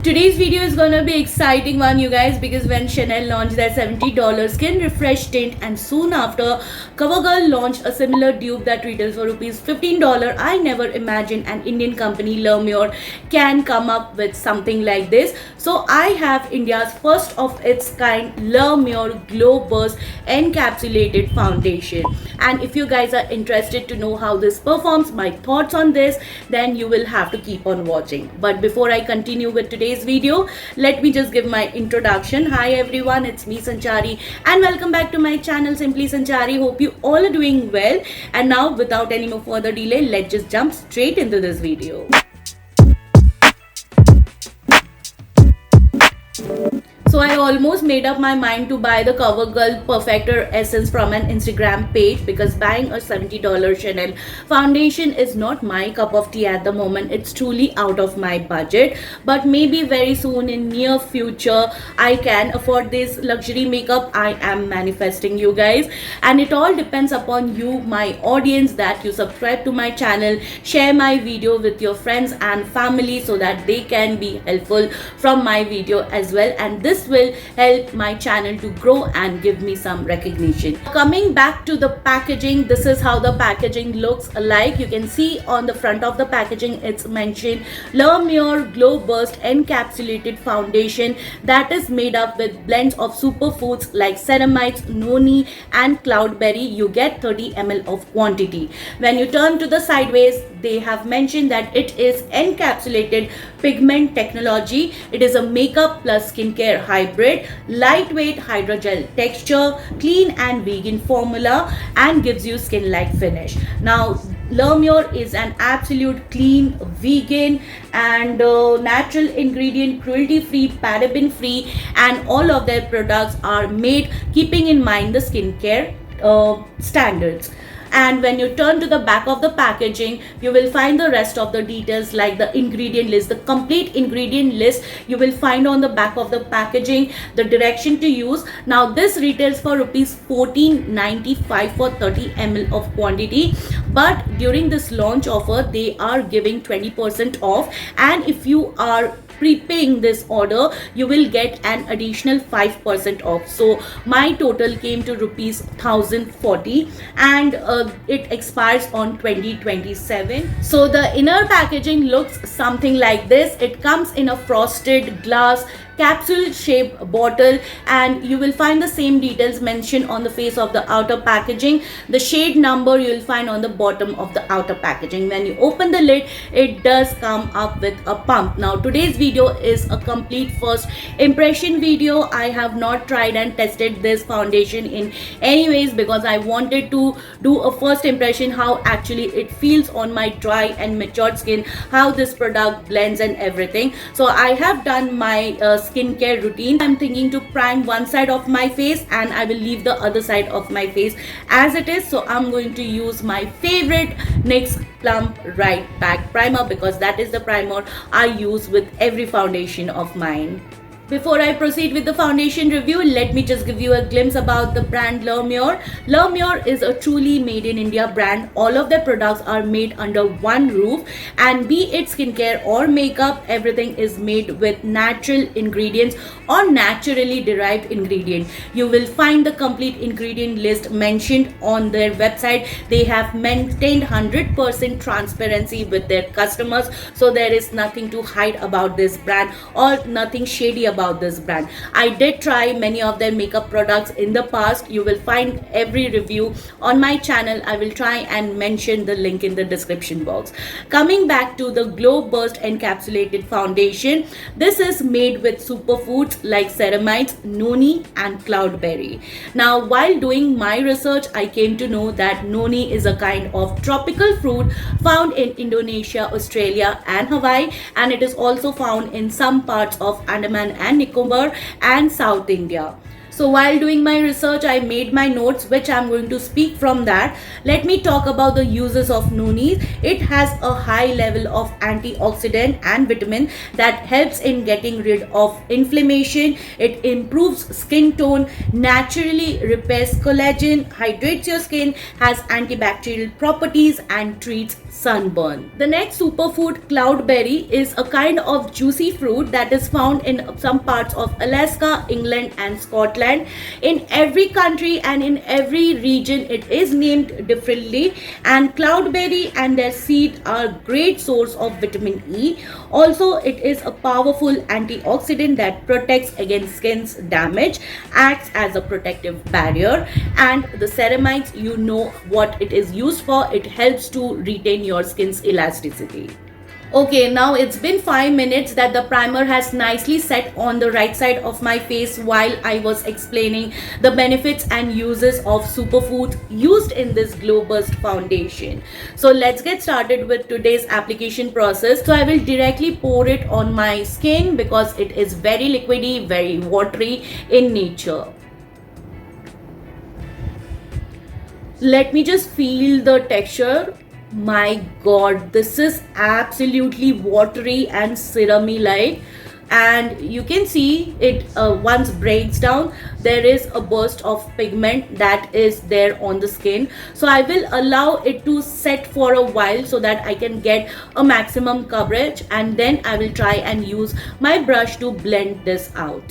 Today's video is gonna be exciting one, you guys, because when Chanel launched their $70 skin refresh tint and soon after CoverGirl launched a similar dupe that retails for rupees $15, I never imagined an Indian company, L'Oreal, can come up with something like this. So I have India's first of its kind L'Oreal Glow Burst encapsulated foundation. And if you guys are interested to know how this performs, my thoughts on this, then you will have to keep on watching. But before I continue with today's video, let me just give my introduction. Hi everyone, it's me Sanchari and welcome back to my channel Simply Sanchari. Hope you all are doing well. And now without any more further delay, let's just jump straight into this video. So I almost made up my mind to buy the CoverGirl Perfector Essence from an Instagram page because buying a $70 Chanel foundation is not my cup of tea at the moment. It's truly out of my budget. But maybe very soon in near future, I can afford this luxury makeup. I am manifesting, you guys. And it all depends upon you, my audience, that you subscribe to my channel, share my video with your friends and family so that they can be helpful from my video as well. And this will help my channel to grow and give me some recognition. Coming back to the packaging, this is how the packaging looks like. You can see on the front of the packaging it's mentioned L'Oreal Glow Burst encapsulated foundation that is made up with blends of superfoods like ceramides, noni and cloudberry. You get 30 ml of quantity. When you turn to the sideways, they have mentioned that it is encapsulated pigment technology. It is a makeup plus skincare hybrid, lightweight hydrogel texture, clean and vegan formula, and gives you skin like finish. Now L'Oreal is an absolute clean, vegan and natural ingredient, cruelty free, paraben free, and all of their products are made keeping in mind the skincare standards. And when you turn to the back of the packaging, you will find the rest of the details like the ingredient list. The complete ingredient list you will find on the back of the packaging, the direction to use. Now this retails for rupees $14.95 for 30 ml of quantity, but during this launch offer they are giving 20% off, and if you are prepaying this order you will get an additional 5% off. So my total came to rupees 1040 and it expires on 2027. So the inner packaging looks something like this. It comes in a frosted glass capsule shaped bottle, and you will find the same details mentioned on the face of the outer packaging. The shade number you will find on the bottom of the outer packaging. When you open the lid, it does come up with a pump. Now today's video is a complete first impression video. I have not tried and tested this foundation in any ways because I wanted to do a first impression how actually it feels on my dry and matured skin, how this product blends and everything. So I have done my skincare routine. I'm thinking to prime one side of my face and I will leave the other side of my face as it is. So I'm going to use my favorite NYX Plump Right Back Primer because that is the primer I use with every foundation of mine. Before I proceed with the foundation review, let me just give you a glimpse about the brand L'Oreal. L'Oreal is a truly made in India brand. All of their products are made under one roof, and be it skincare or makeup, everything is made with natural ingredients or naturally derived ingredient. You will find the complete ingredient list mentioned on their website. They have maintained 100% transparency with their customers, so there is nothing to hide about this brand or nothing shady about this brand. I did try many of their makeup products in the past. You will find every review on my channel. I will try and mention the link in the description box. Coming back to the Glow Burst encapsulated foundation, this is made with superfoods like ceramides, noni and cloudberry. Now while doing my research, I came to know that noni is a kind of tropical fruit found in Indonesia, Australia and Hawaii, and it is also found in some parts of Andaman and Nicobar and South India. So while doing my research, I made my notes, which I'm going to speak from that. Let me talk about the uses of Noonies. It has a high level of antioxidant and vitamin that helps in getting rid of inflammation. It improves skin tone, naturally repairs collagen, hydrates your skin, has antibacterial properties, and treats sunburn. The next superfood, cloudberry, is a kind of juicy fruit that is found in some parts of Alaska, England, and Scotland. In every country and in every region, it is named differently. And cloudberry and their seed are great source of vitamin E. Also, it is a powerful antioxidant that protects against skin's damage, acts as a protective barrier, and the ceramides, you know what it is used for. It helps to retain your skin's elasticity. Okay, now it's been 5 minutes that the primer has nicely set on the right side of my face while I was explaining the benefits and uses of superfoods used in this Glow Burst foundation. So let's get started with today's application process. So I will directly pour it on my skin because it is very liquidy, very watery in nature. Let me just feel the texture. My god, this is absolutely watery and serumy like, and you can see it once breaks down, there is a burst of pigment that is there on the skin. So I will allow it to set for a while so that I can get a maximum coverage, and then I will try and use my brush to blend this out.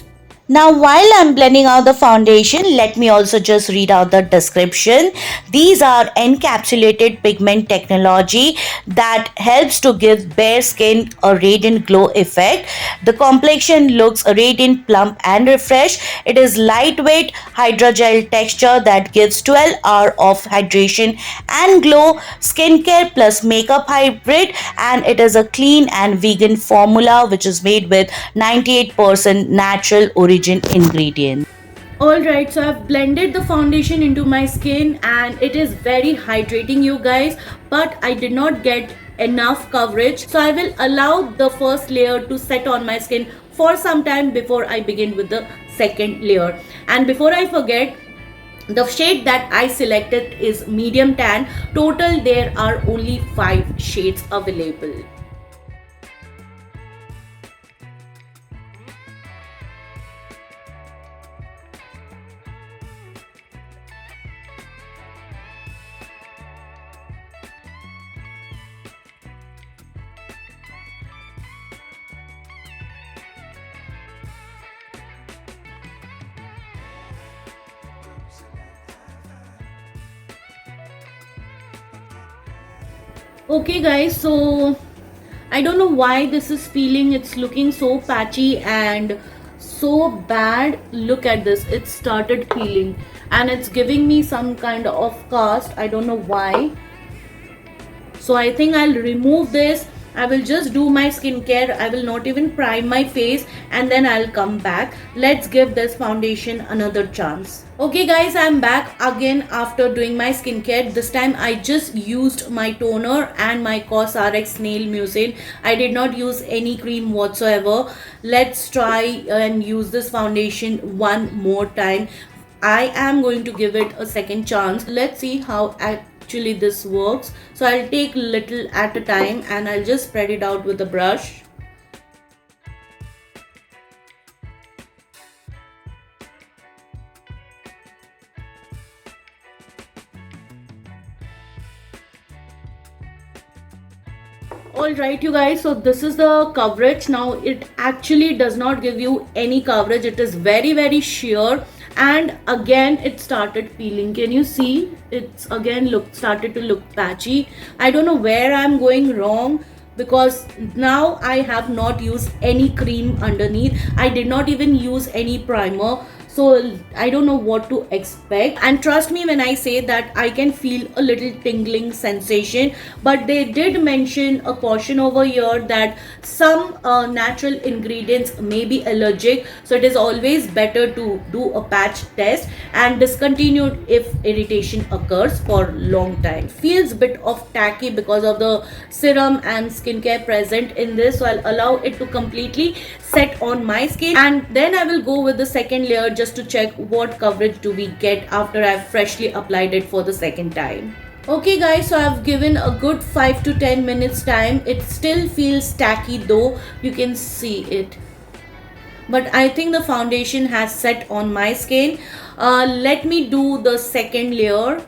Now, while I'm blending out the foundation, let me also just read out the description. These are encapsulated pigment technology that helps to give bare skin a radiant glow effect. The complexion looks radiant, plump, and refreshed. It is lightweight hydrogel texture that gives 12 hours of hydration and glow, skincare plus makeup hybrid, and it is a clean and vegan formula which is made with 98% natural origin ingredients. Alright, so I've blended the foundation into my skin and it is very hydrating, you guys, but I did not get enough coverage. So I will allow the first layer to set on my skin for some time before I begin with the second layer. And before I forget, the shade that I selected is medium tan. Total there are only 5 shades available. Okay guys, so I don't know why this is feeling, it's looking so patchy and so bad. Look at this, it started peeling and it's giving me some kind of cast. I don't know why. So I think I'll remove this. I will just do my skincare. I will not even prime my face and then I'll come back. Let's give this foundation another chance. Okay guys, I'm back again after doing my skincare. This time I just used my toner and my COSRX nail mucin. I did not use any cream whatsoever. Let's try and use this foundation one more time. I am going to give it a second chance. Let's see how actually this works. So I'll take little at a time and I'll just spread it out with a brush. Alright you guys, so this is the coverage. Now it actually does not give you any coverage. It is very sheer, and again it started peeling. Can you see? It's again started to look patchy. I don't know where I'm going wrong, because now I have not used any cream underneath. I did not even use any primer. So I don't know what to expect, and trust me when I say that I can feel a little tingling sensation, but they did mention a caution over here that some natural ingredients may be allergic, so it is always better to do a patch test and discontinue if irritation occurs for long time. Feels bit of tacky because of the serum and skincare present in this, so I'll allow it to completely set on my skin and then I will go with the second layer just just to check what coverage do we get after I've freshly applied it for the second time. Okay guys, so I've given a good 5 to 10 minutes time. It still feels tacky though, you can see it. But I think the foundation has set on my skin. Let me do the second layer.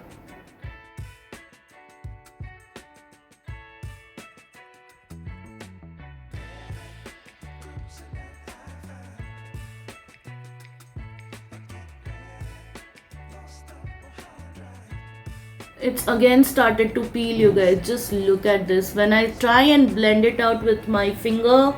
It's again started to peel, you guys. Just look at this. When I try and blend it out with my finger,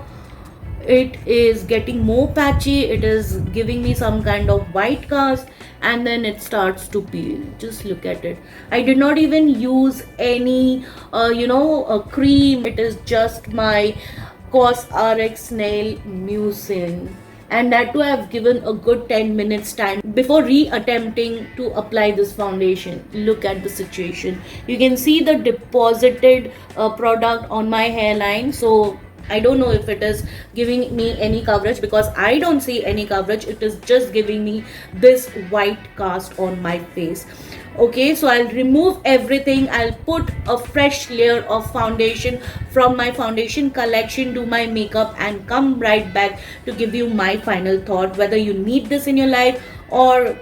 it is getting more patchy. It is giving me some kind of white cast, and then it starts to peel. Just look at it. I did not even use any a cream. It is just my COSRX nail mucin, and that too I have given a good 10 minutes time before re-attempting to apply this foundation. Look at the situation. You can see the deposited product on my hairline. So I don't know if it is giving me any coverage, because I don't see any coverage. It is just giving me this white cast on my face. Okay, so I'll remove everything. I'll put a fresh layer of foundation from my foundation collection, do my makeup, and come right back to give you my final thought, whether you need this in your life or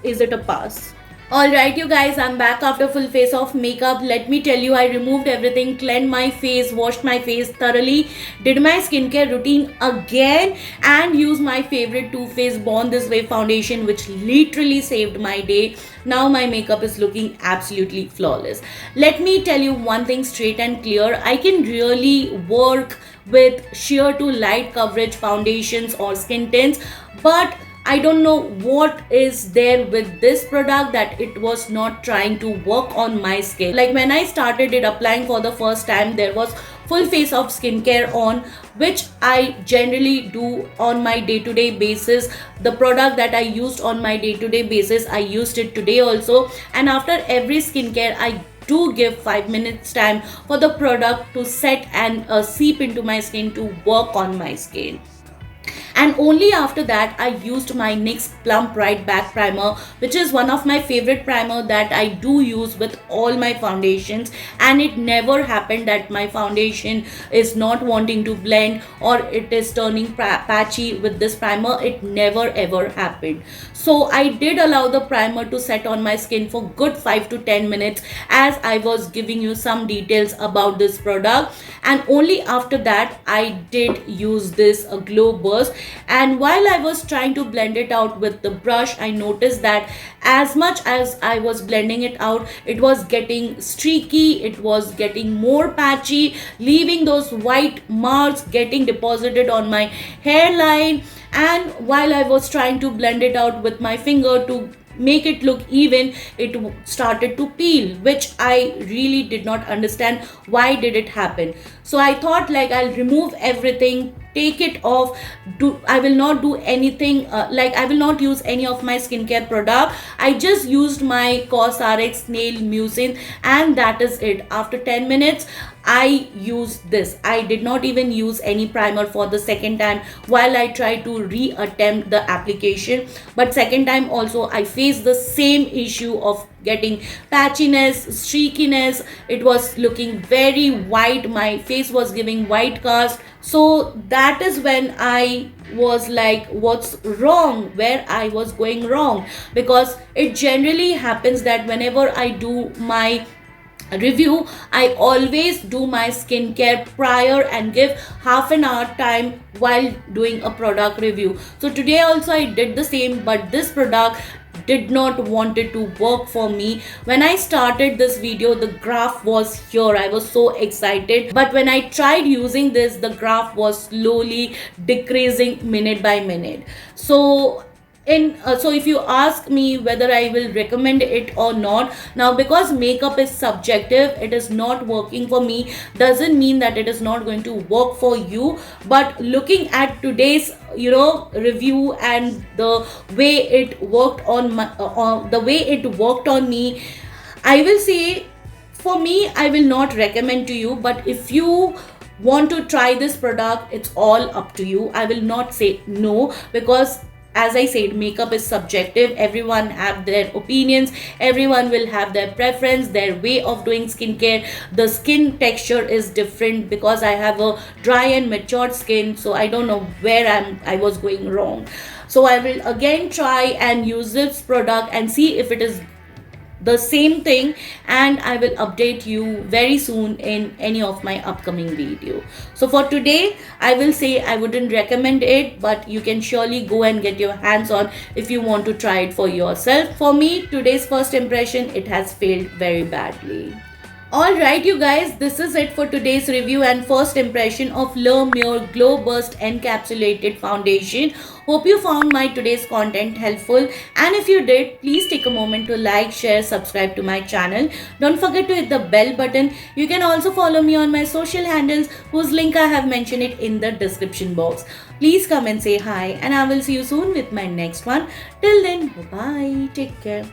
is it a pass. Alright you guys, I'm back after full face of makeup. Let me tell you, I removed everything, cleansed my face, washed my face thoroughly, did my skincare routine again, and used my favorite Too Faced Born This Way foundation, which literally saved my day. Now my makeup is looking absolutely flawless. Let me tell you one thing straight and clear. I can really work with sheer to light coverage foundations or skin tints, but I don't know what is there with this product that it was not trying to work on my skin. Like when I started it applying for the first time, there was full face of skincare on, which I generally do on my day-to-day basis. The product that I used on my day-to-day basis, I used it today also. And after every skincare, I do give 5 minutes time for the product to set and seep into my skin, to work on my skin. And only after that I used my NYX Plump Right Back Primer, which is one of my favorite primer that I do use with all my foundations. And it never happened that my foundation is not wanting to blend or it is turning patchy with this primer. It never ever happened. So I did allow the primer to set on my skin for good 5 to 10 minutes as I was giving you some details about this product. And only after that I did use this Glow Burst. And while I was trying to blend it out with the brush, I noticed that as much as I was blending it out, it was getting streaky, it was getting more patchy, leaving those white marks getting deposited on my hairline. And while I was trying to blend it out with my finger to make it look even, it started to peel, which I really did not understand why did it happen. So I thought like I'll remove everything, take it off. I will not do anything like I will not use any of my skincare product. I just used my COSRX nail mucin, and that is it. After 10 minutes I used this. I did not even use any primer for the second time while I tried to re-attempt the application. But second time also I faced the same issue of getting patchiness, streakiness. It was looking very white. My face was giving white cast. So that is when I was like, what's wrong, where I was going wrong, because it generally happens that whenever I do my review, I always do my skincare prior and give half an hour time while doing a product review. So today also I did the same, but this product did not wanted to work for me. When I started this video, the graph was here. I was so excited, but when I tried using this, the graph was slowly decreasing minute by minute. So so if you ask me whether I will recommend it or not, now because makeup is subjective, it is not working for me doesn't mean that it is not going to work for you. But looking at today's review and the way it worked on me, I will say for me I will not recommend to you. But if you want to try this product, it's all up to you. I will not say no, because as I said, makeup is subjective. Everyone have their opinions, everyone will have their preference, their way of doing skincare. The skin texture is different because I have a dry and matured skin, so I don't know where I was going wrong. So I will again try and use this product and see if it is the same thing, and I will update you very soon in any of my upcoming video. So for today I will say I wouldn't recommend it, but you can surely go and get your hands on if you want to try it for yourself. For me, today's first impression, it has failed very badly. Alright you guys, this is it for today's review and first impression of Le Mure Glow Burst Encapsulated Foundation. Hope you found my today's content helpful, and if you did, please take a moment to like, share, subscribe to my channel. Don't forget to hit the bell button. You can also follow me on my social handles, whose link I have mentioned it in the description box. Please come and say hi, and I will see you soon with my next one. Till then, bye bye, take care.